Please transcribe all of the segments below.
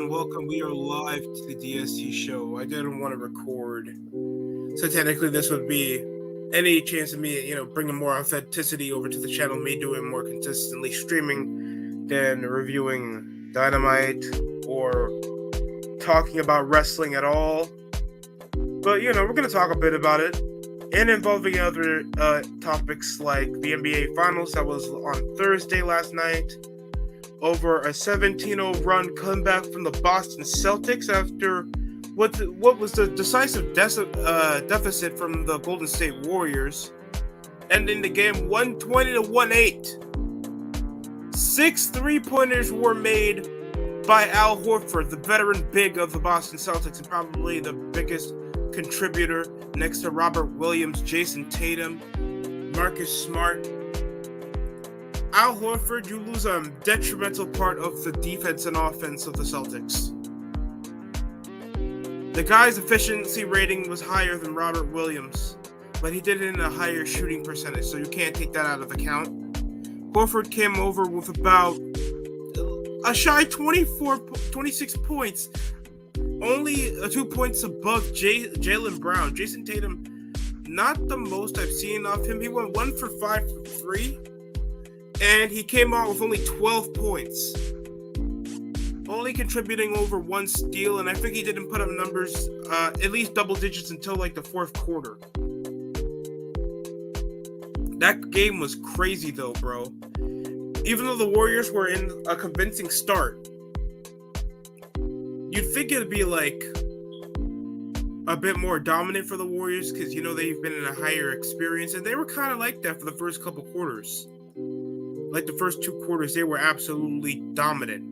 and welcome. We are live to the DST show. I didn't want to record, so technically this would be any chance of me, bringing more authenticity over to the channel, me doing more consistently streaming than reviewing Dynamite or talking about wrestling at all. But, we're going to talk a bit about it, and involving other topics like the NBA Finals that was on Thursday last night, over a 17-0 run comeback from the Boston Celtics after what was the decisive deficit from the Golden State Warriors, ending the game 120-108. 6 3-pointers were made by Al Horford, the veteran big of the Boston Celtics, and probably the biggest contributor next to Robert Williams, Jason Tatum, Marcus Smart. Al Horford, you lose a detrimental part of the defense and offense of the Celtics. The guy's efficiency rating was higher than Robert Williams, but he did it in a higher shooting percentage, so you can't take that out of account. Horford came over with about a shy 26 points, only 2 points above Jaylen Brown. Jason Tatum, not the most I've seen of him. He went 1 for 5 from 3. And he came out with only 12 points, only contributing over 1 steal, and I think he didn't put up numbers at least double digits until like the fourth quarter. That game was crazy though, bro. Even though the Warriors were in a convincing start, you'd think it'd be like a bit more dominant for the Warriors because, they've been in a higher experience, and they were kind of like that for the first couple quarters. Like the first 2 quarters, they were absolutely dominant.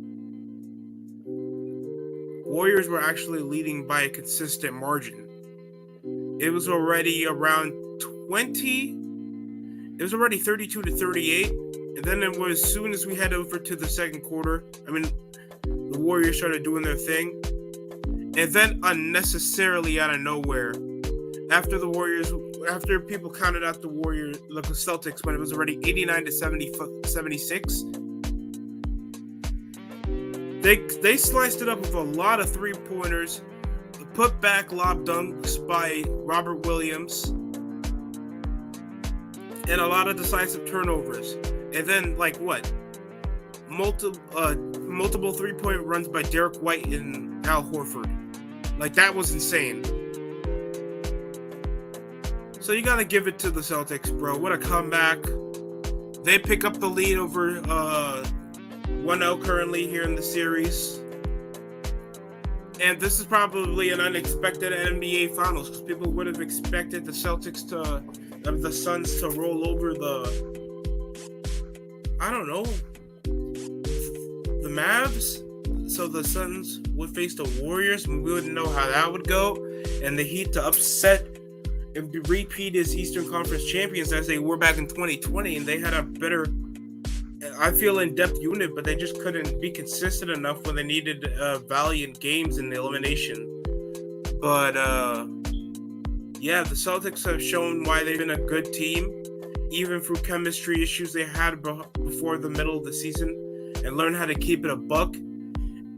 Warriors were actually leading by a consistent margin. It was already around 20. It was already 32-38. And then it was, as soon as we head over to the second quarter, the Warriors started doing their thing. And then unnecessarily out of nowhere, after people counted out the Warriors, the Celtics, when it was already 89-76, they sliced it up with a lot of 3-pointers, put back lob dunks by Robert Williams, and a lot of decisive turnovers. And then, multiple 3-point runs by Derek White and Al Horford. That was insane. So you gotta give it to the Celtics, bro. What a comeback. They pick up the lead over 1-0 currently here in the series. And this is probably an unexpected NBA Finals because people would have expected the Suns to roll over the Mavs. So the Suns would face the Warriors, and we wouldn't know how that would go. And the Heat to upset and repeat as Eastern Conference champions as they were back in 2020, and they had a better, I feel, in-depth unit, but they just couldn't be consistent enough when they needed valiant games in the elimination. But the Celtics have shown why they've been a good team, even through chemistry issues they had before the middle of the season, and learn how to keep it a buck.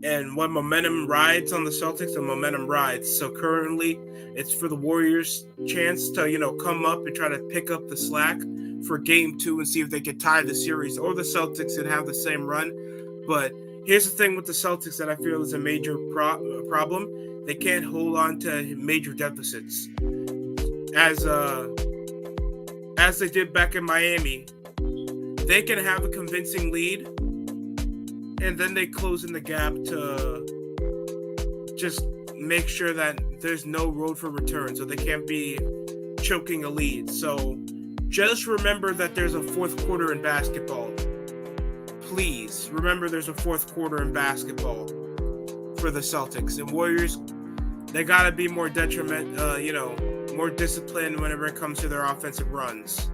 And when momentum rides on the Celtics, the momentum rides. So currently, it's for the Warriors' chance to, come up and try to pick up the slack for Game 2 and see if they could tie the series, or the Celtics could have the same run. But here's the thing with the Celtics that I feel is a major problem. They can't hold on to major deficits. As they did back in Miami, they can have a convincing lead, and then they close in the gap to just make sure that there's no road for return, so they can't be choking a lead. So just remember that there's a fourth quarter in basketball. Please remember there's a fourth quarter in basketball for the Celtics. And Warriors, they gotta be more more disciplined whenever it comes to their offensive runs.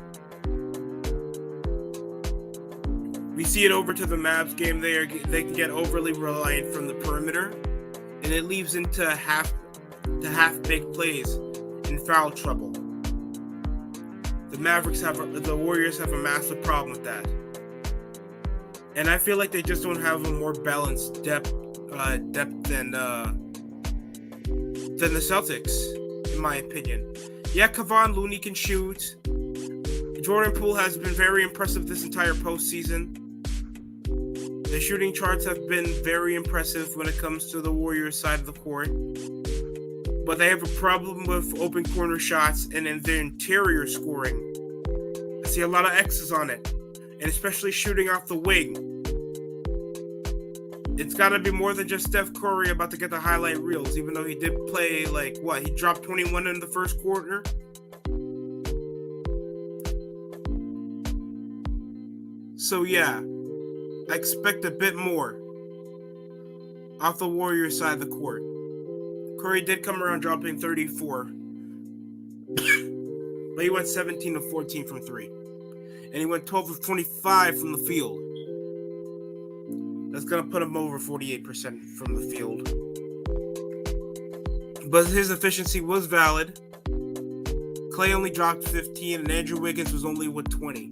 We see it over to the Mavs game. They can get overly reliant from the perimeter, and it leaves into half-baked plays in foul trouble. The Warriors have a massive problem with that. And I feel like they just don't have a more balanced depth depth than the Celtics, in my opinion. Yeah, Kevon Looney can shoot. Jordan Poole has been very impressive this entire postseason. The shooting charts have been very impressive when it comes to the Warriors side of the court. But they have a problem with open corner shots and in their interior scoring. I see a lot of X's on it, and especially shooting off the wing. It's got to be more than just Steph Curry about to get the highlight reels, even though he did play, he dropped 21 in the first quarter? So, yeah, I expect a bit more off the Warriors side of the court. Curry did come around dropping 34, but he went 17 of 14 from 3. And he went 12 of 25 from the field. That's going to put him over 48% from the field. But his efficiency was valid. Clay only dropped 15, and Andrew Wiggins was only with 20.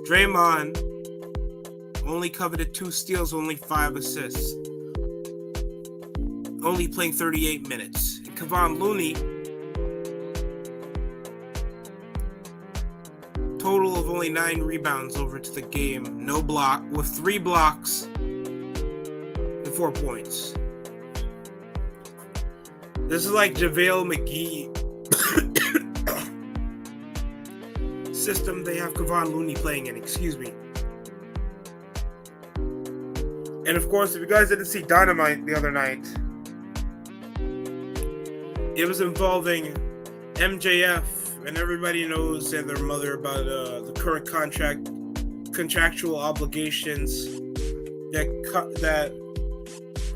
Draymond only coveted 2 steals, only 5 assists. Only playing 38 minutes. Kevon Looney, total of only 9 rebounds over to the game. No block, with 3 blocks and 4 points. This is like JaVale McGee system they have Kevon Looney playing in, excuse me. And of course, if you guys didn't see Dynamite the other night, it was involving MJF, and everybody knows and their mother about the current contractual obligations that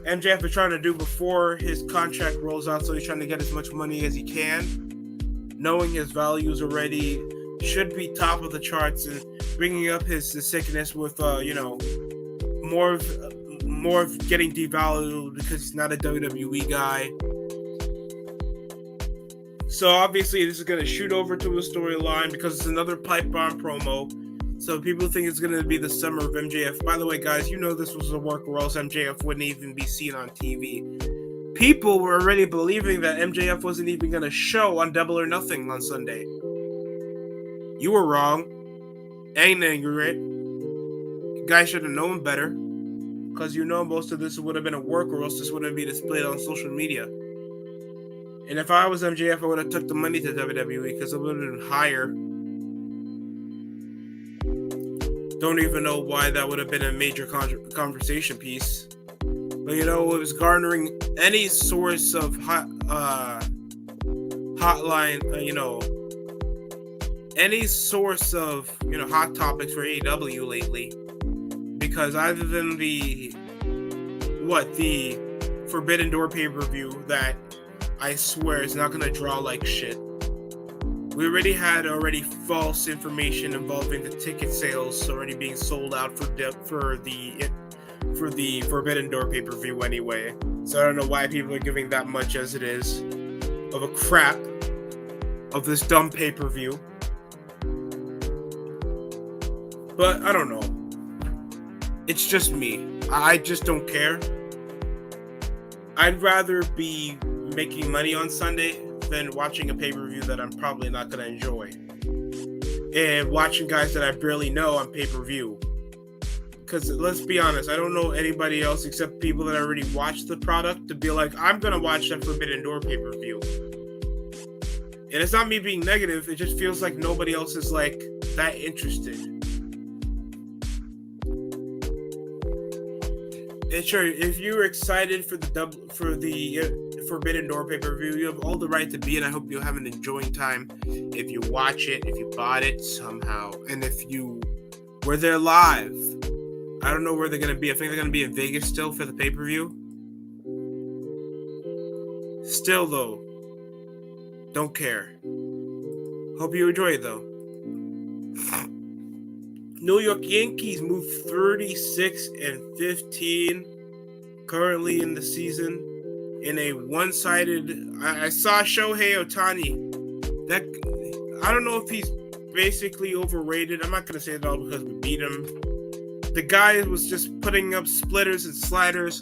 MJF is trying to do before his contract rolls out, so he's trying to get as much money as he can, knowing his values already should be top of the charts, and bringing up his sickness with more of getting devalued because he's not a WWE guy. So obviously this is going to shoot over to a storyline because it's another pipe bomb promo. So people think it's going to be the summer of MJF. By the way, guys, you know this was a work or else MJF wouldn't even be seen on TV. People were already believing that MJF wasn't even going to show on Double or Nothing on Sunday. You were wrong. Ain't ignorant. You guys should have known better. Because most of this would have been a work or else this wouldn't be displayed on social media. And if I was MJF, I would have took the money to WWE because it would have been higher. Don't even know why that would have been a major conversation piece. But it was garnering any source of hotline, any source of hot topics for AEW lately. Because other than the Forbidden Door pay-per-view that I swear is not gonna draw like shit. We already had false information involving the ticket sales already being sold out for the Forbidden Door pay-per-view anyway. So I don't know why people are giving that much as it is of a crap of this dumb pay-per-view. But I don't know. It's just me. I just don't care. I'd rather be making money on Sunday than watching a pay-per-view that I'm probably not going to enjoy. And watching guys that I barely know on pay-per-view. Because let's be honest, I don't know anybody else except people that already watched the product to be like, I'm going to watch that Forbidden Door pay-per-view. And it's not me being negative, it just feels like nobody else is that interested. And sure, if you're excited for the Forbidden Door pay-per-view, you have all the right to be, and I hope you'll have an enjoying time if you watch it, if you bought it somehow, and if you were there live. I don't know where they're going to be. I think they're going to be in Vegas still for the pay-per-view. Still, though, don't care. Hope you enjoy it, though. New York Yankees moved 36-15 currently in the season in a one-sided. I saw Shohei Ohtani. That I don't know if he's basically overrated. I'm not gonna say it all because we beat him. the guy was just putting up splitters and sliders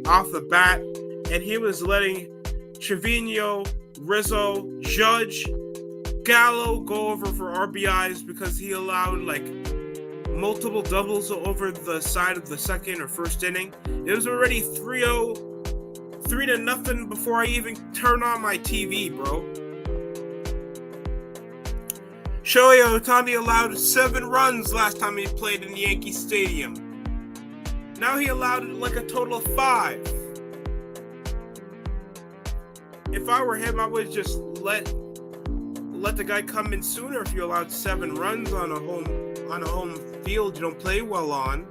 off the bat, and he was letting Trevino, Rizzo, Judge, Gallo go over for RBIs because he allowed like multiple doubles over the side of the second or first inning. It was already 3-0, 3-0 before I even turned on my TV, bro. Shohei Ohtani allowed 7 runs last time he played in Yankee Stadium. Now he allowed like a total of 5. If I were him, I would just let the guy come in sooner. If you allowed 7 runs on a home field you don't play well on.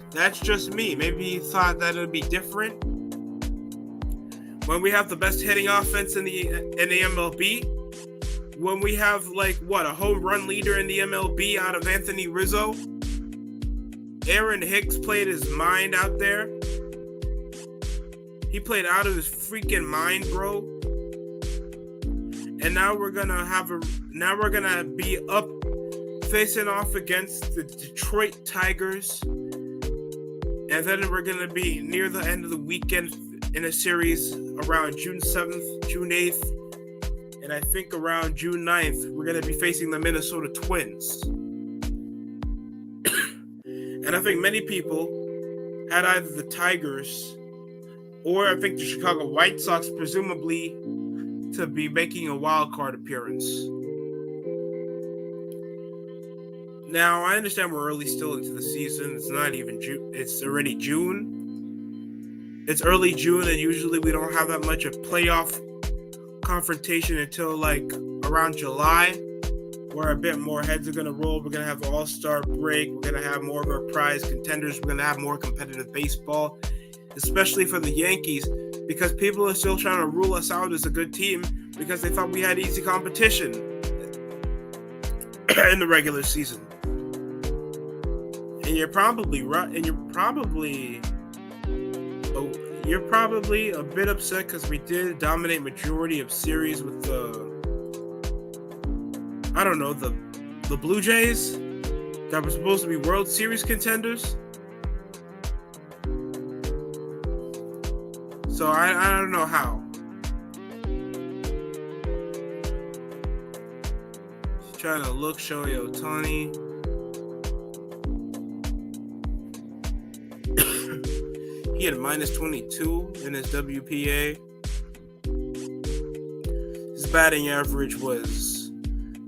That's just me. Maybe he thought that it would be different when we have the best hitting offense in the MLB. When we have like a home run leader in the MLB out of Anthony Rizzo. Aaron Hicks played his mind out there. He played out of his freaking mind, bro. And now we're gonna be up facing off against the Detroit Tigers. And then we're gonna be near the end of the weekend in a series around June 7th, June 8th, and I think around June 9th, we're gonna be facing the Minnesota Twins. And I think many people had either the Tigers or I think the Chicago White Sox, presumably, to be making a wild card appearance. Now, I understand we're early still into the season. It's not even June. It's already June. It's early June, and usually we don't have that much of playoff confrontation until like around July, where a bit more heads are going to roll. We're going to have an all-star break. We're going to have more of our prize contenders. We're going to have more competitive baseball, especially for the Yankees, because people are still trying to rule us out as a good team because they thought we had easy competition in the regular season. And you're probably right. And you're probably a bit upset because we did dominate majority of series with the Blue Jays that were supposed to be World Series contenders. So I don't know how. Just trying to look Shohei Ohtani. He had -22 in his WPA. His batting average was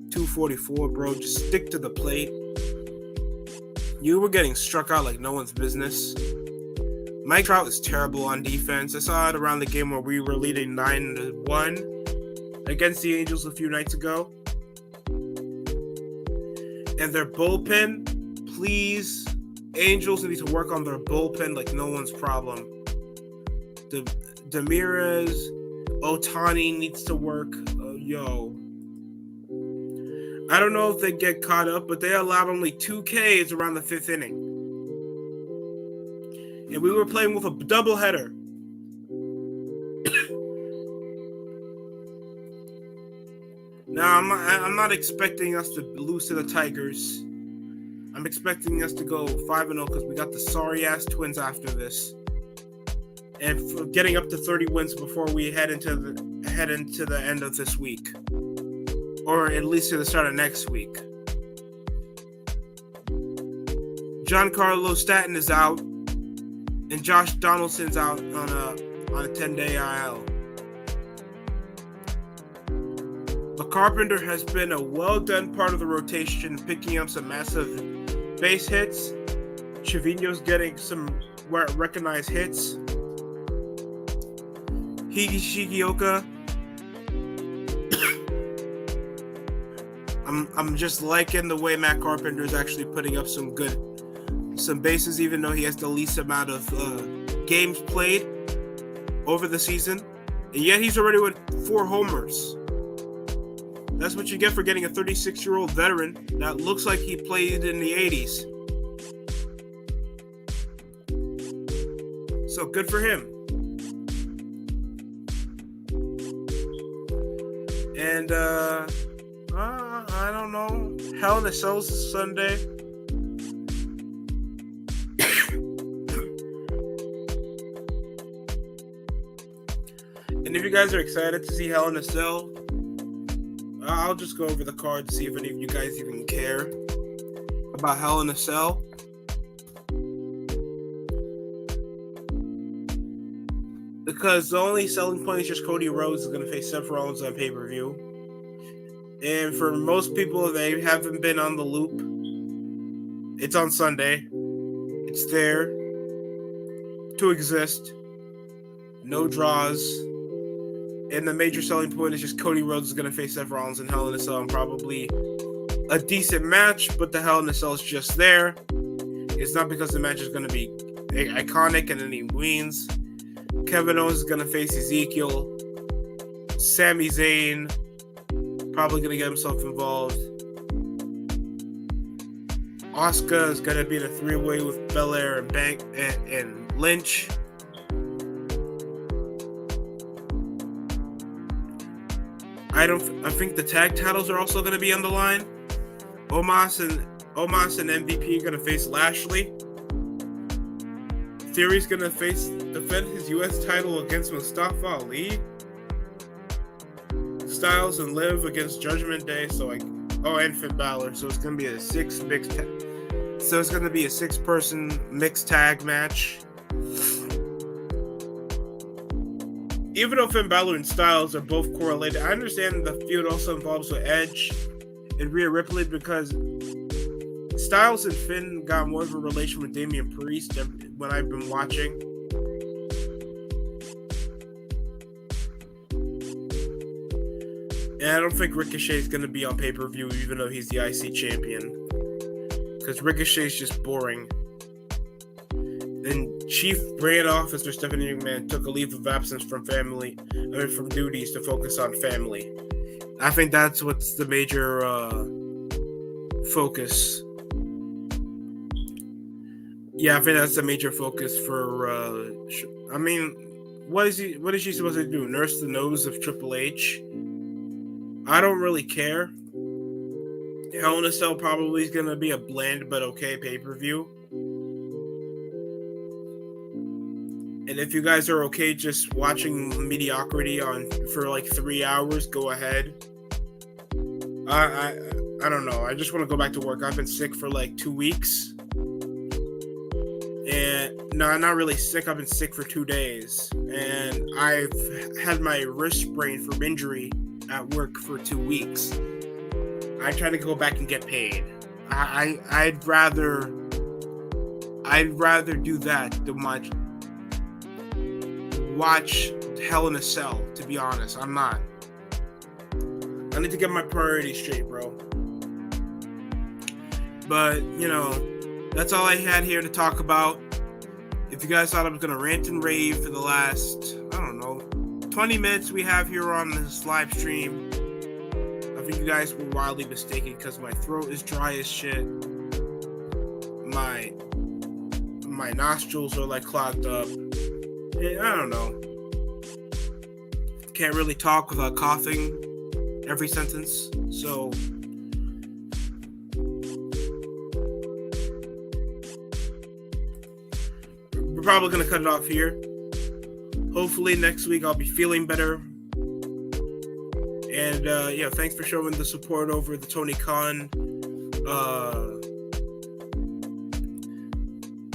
.244, bro. Just stick to the plate. You were getting struck out like no one's business. Mike Trout is terrible on defense. I saw it around the game where we were leading 9-1 against the Angels a few nights ago. And their bullpen, please, Angels need to work on their bullpen like no one's problem. Demirez, Ohtani needs to work. I don't know if they get caught up, but they allowed only 2 Ks around the 5th inning. And we were playing with a doubleheader. Now, I'm not expecting us to lose to the Tigers. I'm expecting us to go 5-0 because we got the sorry-ass Twins after this. And for getting up to 30 wins before we head into the end of this week. Or at least to the start of next week. Giancarlo Stanton is out. And Josh Donaldson's out on a 10-day IL. But Carpenter has been a well-done part of the rotation, picking up some massive base hits. Trevino's getting some recognized hits. Higashioka. I'm just liking the way Matt Carpenter is actually putting up some bases, even though he has the least amount of games played over the season. And yet he's already with 4 homers. That's what you get for getting a 36-year-old veteran that looks like he played in the 80s. So good for him. And I don't know. Hell in a Cell Sunday. And if you guys are excited to see Hell in a Cell, I'll just go over the card to see if any of you guys even care about Hell in a Cell. Because the only selling point is just Cody Rhodes is going to face Seth Rollins on pay-per-view. And for most people, they haven't been on the loop. It's on Sunday. It's there to exist. No draws. And the major selling point is just Cody Rhodes is going to face Seth Rollins in Hell in a Cell, and probably a decent match, but the Hell in a Cell is just there. It's not because the match is going to be iconic and then he wins. Kevin Owens is going to face Ezekiel. Sami Zayn probably going to get himself involved. Asuka is going to be in a three-way with Belair and Bank and Lynch. I think the tag titles are also going to be on the line. Omos and MVP are going to face Lashley. Theory's going to defend his U.S. title against Mustafa Ali. Styles and Liv against Judgment Day. And Finn Balor. So it's going to be a six-person mixed tag match. Even though Finn Balor and Styles are both correlated, I understand the feud also involves with Edge and Rhea Ripley, because Styles and Finn got more of a relation with Damian Priest when I've been watching. And I don't think Ricochet is going to be on pay-per-view, even though he's the IC champion, because Ricochet is just boring. And Chief Brand Officer Stephanie McMahon took a leave of absence from duties to focus on family. I think that's what's the major focus. Yeah, I think that's the major focus for. What is she supposed to do? Nurse the nose of Triple H? I don't really care. Hell in a Cell probably is gonna be a bland but okay pay-per-view. And if you guys are okay just watching mediocrity for like 3 hours, go ahead. I don't know. I just want to go back to work. I've been sick for like 2 weeks. And no, I'm not really sick. I've been sick for 2 days. And I've had my wrist sprained from injury at work for 2 weeks. I try to go back and get paid. I'd rather do that than watch Hell in a Cell, to be honest. I'm not. I need to get my priorities straight, bro. But, that's all I had here to talk about. If you guys thought I was going to rant and rave for the last, 20 minutes we have here on this live stream, I think you guys were wildly mistaken, because my throat is dry as shit. My nostrils are like clogged up. I don't know. Can't really talk without coughing every sentence. So we're probably going to cut it off here. Hopefully next week I'll be feeling better. And thanks for showing the support over the Tony Khan.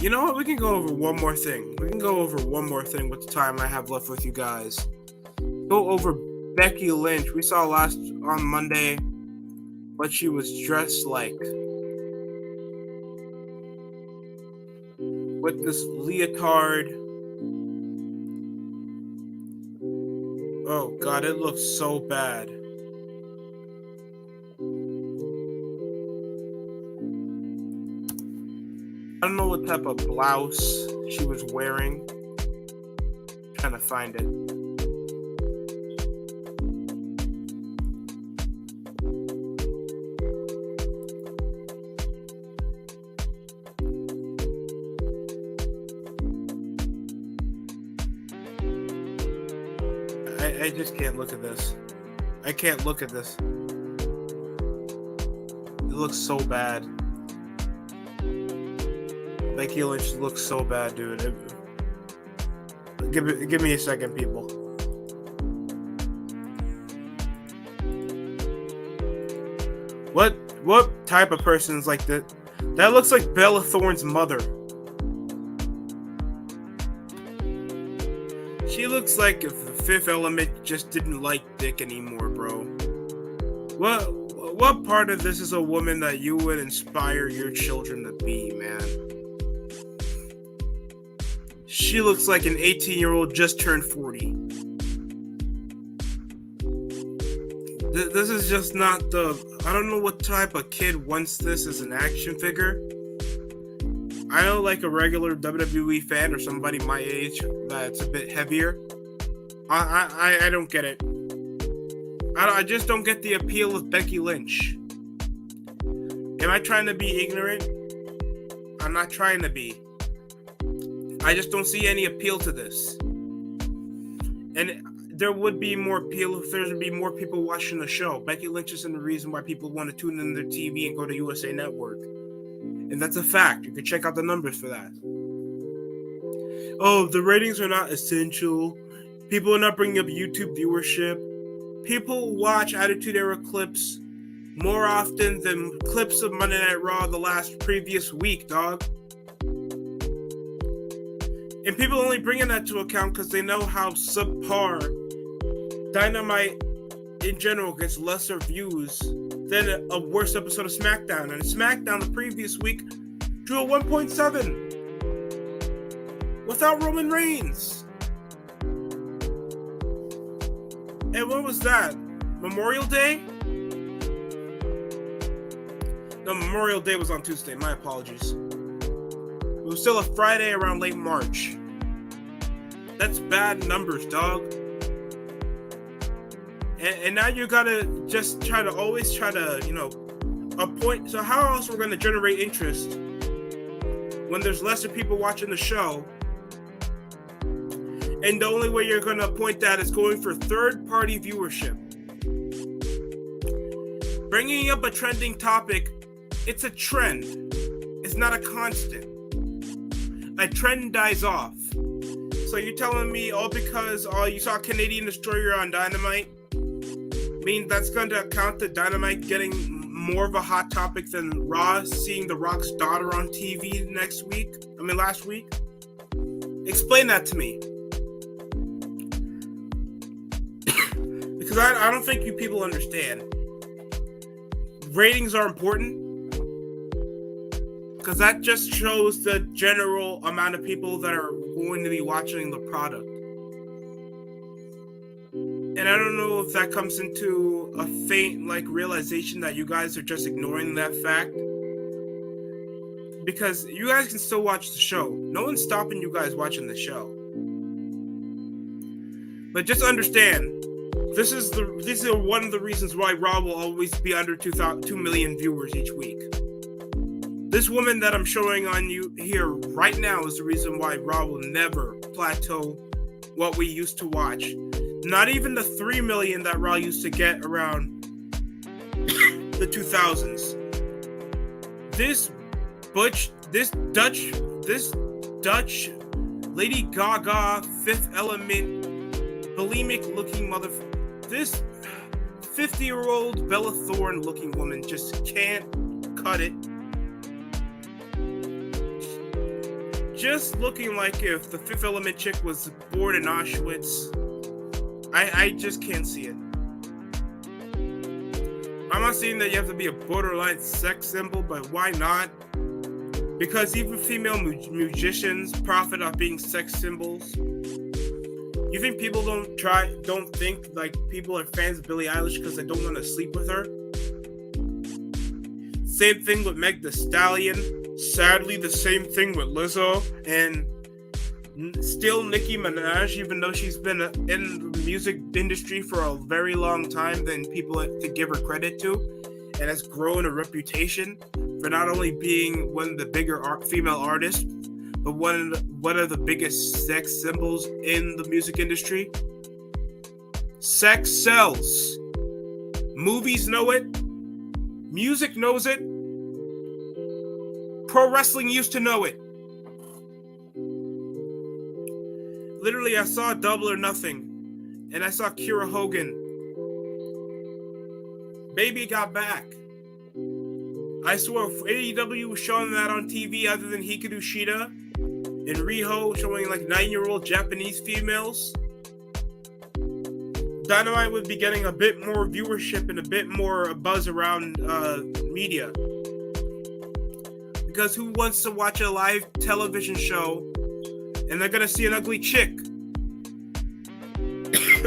You know what? We can go over one more thing. With the time I have left with you guys. Go over Becky Lynch. We saw on Monday what she was dressed like. With this leotard. Oh God, it looks so bad. I don't know what type of blouse she was wearing. I'm trying to find it. I just can't look at this. I can't look at this. It looks so bad. Becky Lynch looks so bad, dude. Give me a second, people. What type of person is like that? That looks like Bella Thorne's mother. She looks like if the Fifth Element just didn't like dick anymore, bro. What part of this is a woman that you would inspire your children to be, man? She looks like an 18-year-old just turned 40. This is just not the... I don't know what type of kid wants this as an action figure. I know like a regular WWE fan or somebody my age that's a bit heavier. I don't get it. I just don't get the appeal of Becky Lynch. Am I trying to be ignorant? I'm not trying to be. I just don't see any appeal to this. And there would be more appeal if there would be more people watching the show. Becky Lynch isn't the reason why people want to tune in their TV and go to USA Network. And that's a fact. You can check out the numbers for that. Oh, the ratings are not essential. People are not bringing up YouTube viewership. People watch Attitude Era clips more often than clips of Monday Night Raw the previous week, dog. And people only bringing that to account because they know how subpar Dynamite in general gets lesser views than a worse episode of SmackDown. And SmackDown the previous week drew a 1.7 without Roman Reigns. And what was that? Memorial Day? No, Memorial Day was on Tuesday. My apologies. It was still a Friday around late March. That's bad numbers, dog. And now you gotta just always try to, appoint. So how else we're gonna generate interest when there's lesser people watching the show? And the only way you're gonna appoint that is going for third-party viewership. Bringing up a trending topic, it's a trend. It's not a constant. A trend dies off. So you're telling me all because you saw Canadian Destroyer on Dynamite, mean that's going to account to Dynamite getting more of a hot topic than Raw seeing The Rock's daughter on TV last week? Explain that to me. Because I don't think you people understand. Ratings are important. Because that just shows the general amount of people that are going to be watching the product. And I don't know if that comes into a faint realization that you guys are just ignoring that fact. Because you guys can still watch the show. No one's stopping you guys watching the show. But just understand, this is one of the reasons why Raw will always be under 2 million viewers each week. This woman that I'm showing on you here right now is the reason why Raw will never plateau what we used to watch. Not even the 3 million that Raw used to get around the 2000s. This Dutch Lady Gaga, Fifth Element, bulimic looking this 50-year-old Bella Thorne looking woman just can't cut it. Just looking like if the Fifth Element chick was born in Auschwitz. I just can't see it. I'm not saying that you have to be a borderline sex symbol, but why not? Because even female musicians profit off being sex symbols. You think people don't think like people are fans of Billie Eilish because they don't want to sleep with her? Same thing with Meg Thee Stallion. Sadly, the same thing with Lizzo, and still Nicki Minaj, even though she's been in the music industry for a very long time than people to give her credit to, and has grown a reputation for not only being one of the bigger female artists, but one of the biggest sex symbols in the music industry. Sex sells. Movies know it. Music knows it. Pro wrestling used to know it. Literally, I saw Double or Nothing, and I saw Kiera Hogan. Baby got back. I swear, if AEW was showing that on TV other than Hikaru Shida and Riho showing like 9-year-old Japanese females, Dynamite would be getting a bit more viewership and a bit more buzz around media. Because who wants to watch a live television show and they're gonna see an ugly chick?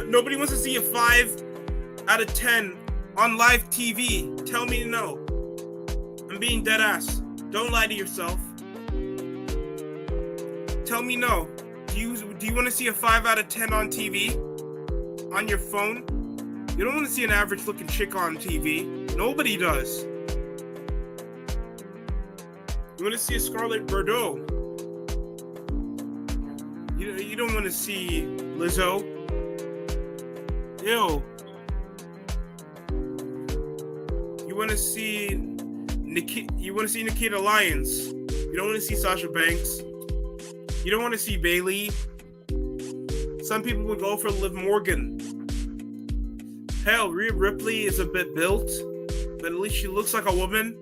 Nobody wants to see a 5 out of 10 on live TV. Tell me no. I'm being dead ass. Don't lie to yourself. Tell me no. Do you want to see a 5 out of 10 on TV? On your phone? You don't want to see an average looking chick on TV. Nobody does. You want to see a Scarlett Bordeaux. You don't want to see Lizzo. Ew. You want to see Nikita Lyons. You don't want to see Sasha Banks. You don't want to see Bayley. Some people would go for Liv Morgan. Hell, Rhea Ripley is a bit built, but at least she looks like a woman.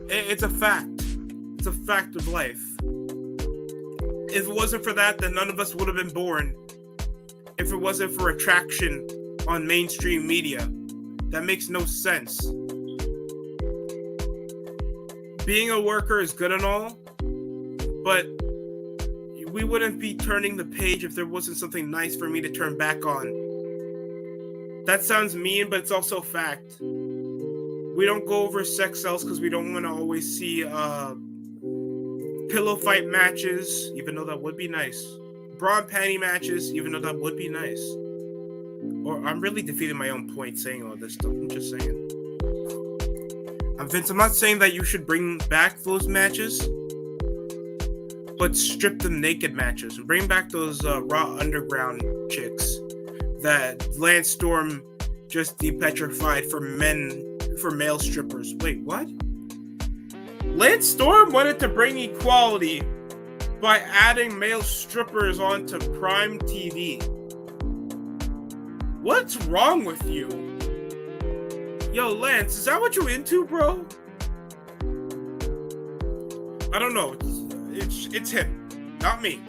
It's a fact. It's a fact of life. If it wasn't for that, then none of us would have been born. If it wasn't for attraction on mainstream media. That makes no sense. Being a worker is good and all, but we wouldn't be turning the page if there wasn't something nice for me to turn back on. That sounds mean, but it's also fact. We don't go over sex sells because we don't want to always see pillow fight matches, even though that would be nice. Bra and panty matches, even though that would be nice. Or I'm really defeating my own point saying all this stuff. I'm just saying. Vince, I'm not saying that you should bring back those matches, but strip them naked matches. Bring back those Raw Underground chicks that Lance Storm just depetrified for male strippers. Wait, what? Lance Storm wanted to bring equality by adding male strippers onto Prime TV. What's wrong with you? Yo, Lance, is that what you into, bro? I don't know. It's him, not me.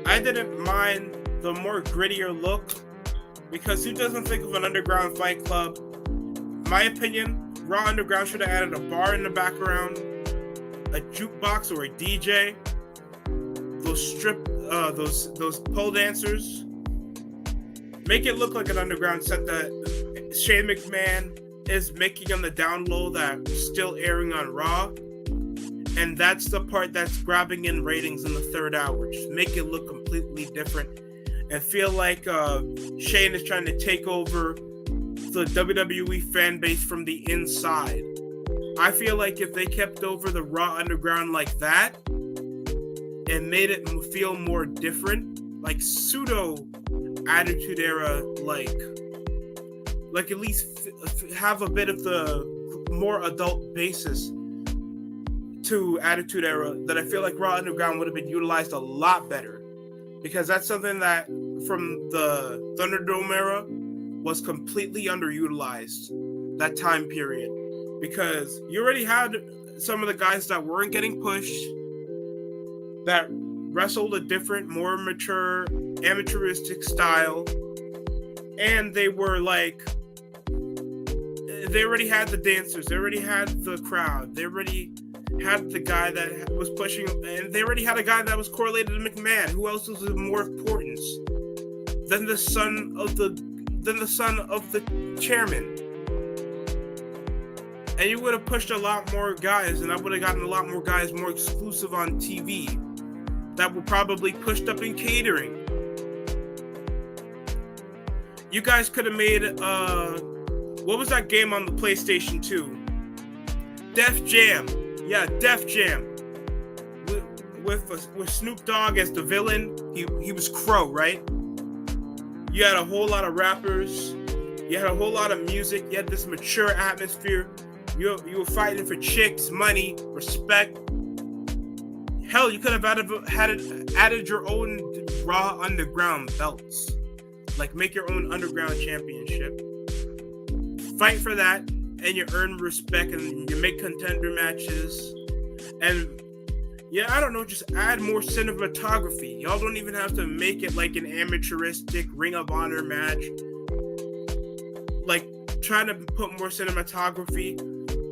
I didn't mind the more grittier look because who doesn't think of an underground fight club? In my opinion, Raw Underground should have added a bar in the background, a jukebox or a DJ, those pole dancers. Make it look like an underground set that Shane McMahon is making on the down low that's still airing on Raw. And that's the part that's grabbing in ratings in the third hour. Just make it look completely different and feel like Shane is trying to take over the WWE fan base from the inside. I feel like if they kept over the Raw Underground like that and made it feel more different, like pseudo Attitude Era, like at least have a bit of the more adult basis to Attitude Era, that I feel like Raw Underground would have been utilized a lot better, because that's something that from the Thunderdome era was completely underutilized, that time period, because you already had some of the guys that weren't getting pushed, that wrestled a different, more mature, amateuristic style, and they were like, they already had the dancers, they already had the crowd, they already had the guy that was pushing, and they already had a guy that was correlated to McMahon. Who else was of more importance than the son of the chairman? And you would have pushed a lot more guys, and I would have gotten a lot more guys more exclusive on TV that were probably pushed up in catering. You guys could have made what was that game on the PlayStation 2? Def Jam. Yeah, Def Jam. With Snoop Dogg as the villain. He was Crow, right? You had a whole lot of rappers. You had a whole lot of music. You had this mature atmosphere. You were fighting for chicks, money, respect. Hell, you could have added your own Raw Underground belts. Like, make your own Underground Championship. fight for that, and you earn respect, and you make contender matches, and yeah, I don't know, just add more cinematography. Y'all don't even have to make it like an amateuristic Ring of Honor match. Like, try to put more cinematography,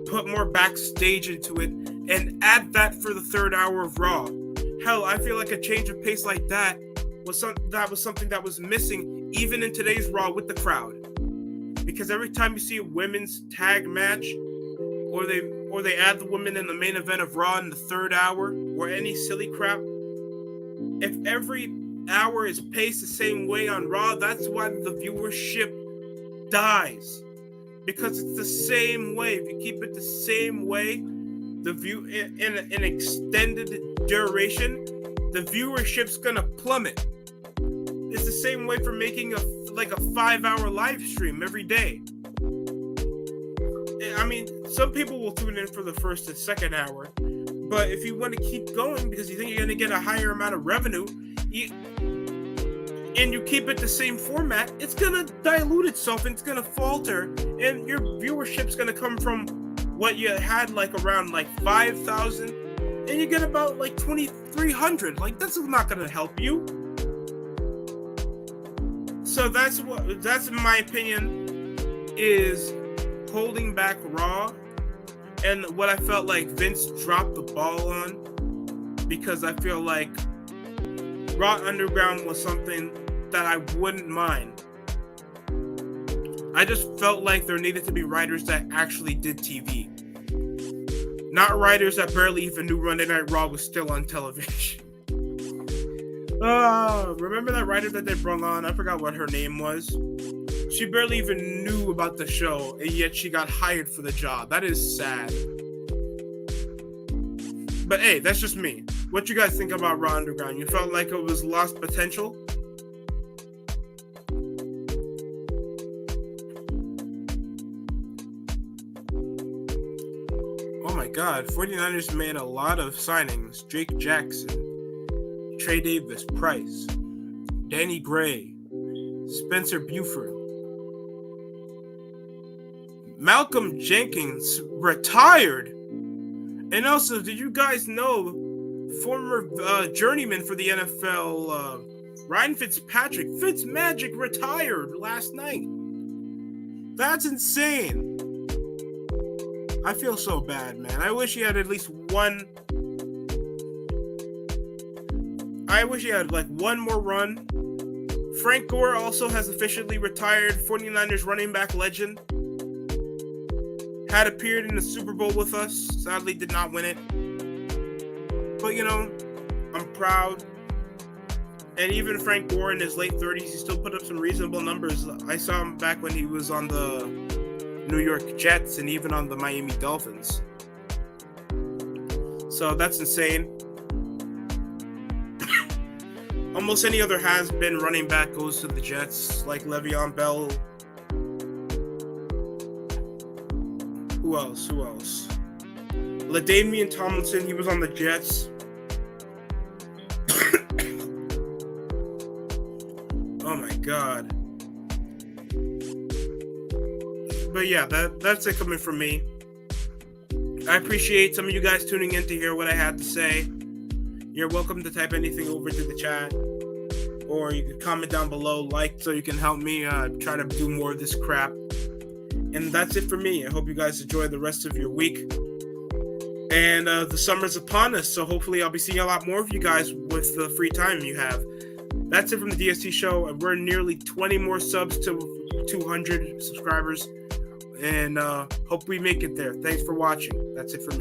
put more backstage into it, and add that for the third hour of Raw. Hell, I feel like a change of pace like that was something that was missing even in today's Raw with the crowd. Because every time you see a women's tag match, or they add the women in the main event of Raw in the third hour, or any silly crap, if every hour is paced the same way on Raw, that's why the viewership dies. Because it's the same way. If you keep it the same way, the view in an extended duration, the viewership's gonna plummet. It's the same way for making a 5-hour live stream every day. I mean, some people will tune in for the first and second hour, but if you want to keep going because you think you're going to get a higher amount of revenue, and you keep it the same format, it's going to dilute itself and it's going to falter, and your viewership's going to come from what you had around 5,000, and you get about 2,300. That's not going to help you. So that's in my opinion, is holding back Raw, and what I felt like Vince dropped the ball on, because I feel like Raw Underground was something that I wouldn't mind. I just felt like there needed to be writers that actually did TV, not writers that barely even knew Monday Night Raw was still on television. Remember that writer that they brought on? I forgot what her name was. She barely even knew about the show, and yet she got hired for the job. That is sad. But hey, that's just me. What you guys think about Raw Underground? You felt like it was lost potential? Oh my god, 49ers made a lot of signings. Jake Jackson, Trey Davis, Price, Danny Gray, Spencer Buford, Malcolm Jenkins retired. And also, did you guys know former journeyman for the NFL, Ryan Fitzmagic retired last night? That's insane. I feel so bad, man. I wish he had at least one. I wish he had one more run. Frank Gore also has officially retired. 49ers running back legend. Had appeared in the Super Bowl with us. Sadly did not win it. But I'm proud. And even Frank Gore in his late 30s, he still put up some reasonable numbers. I saw him back when he was on the New York Jets and even on the Miami Dolphins. So that's insane. Almost any other has-been running back goes to the Jets, like Le'Veon Bell. Who else? LaDainian Tomlinson, he was on the Jets. Oh my god. But yeah, that's it coming from me. I appreciate some of you guys tuning in to hear what I had to say. You're welcome to type anything over to the chat, or you can comment down below, so you can help me try to do more of this crap. And that's it for me. I hope you guys enjoy the rest of your week. And the summer's upon us, so hopefully I'll be seeing a lot more of you guys with the free time you have. That's it from the DST show. We're nearly 20 more subs to 200 subscribers. And hope we make it there. Thanks for watching. That's it for me.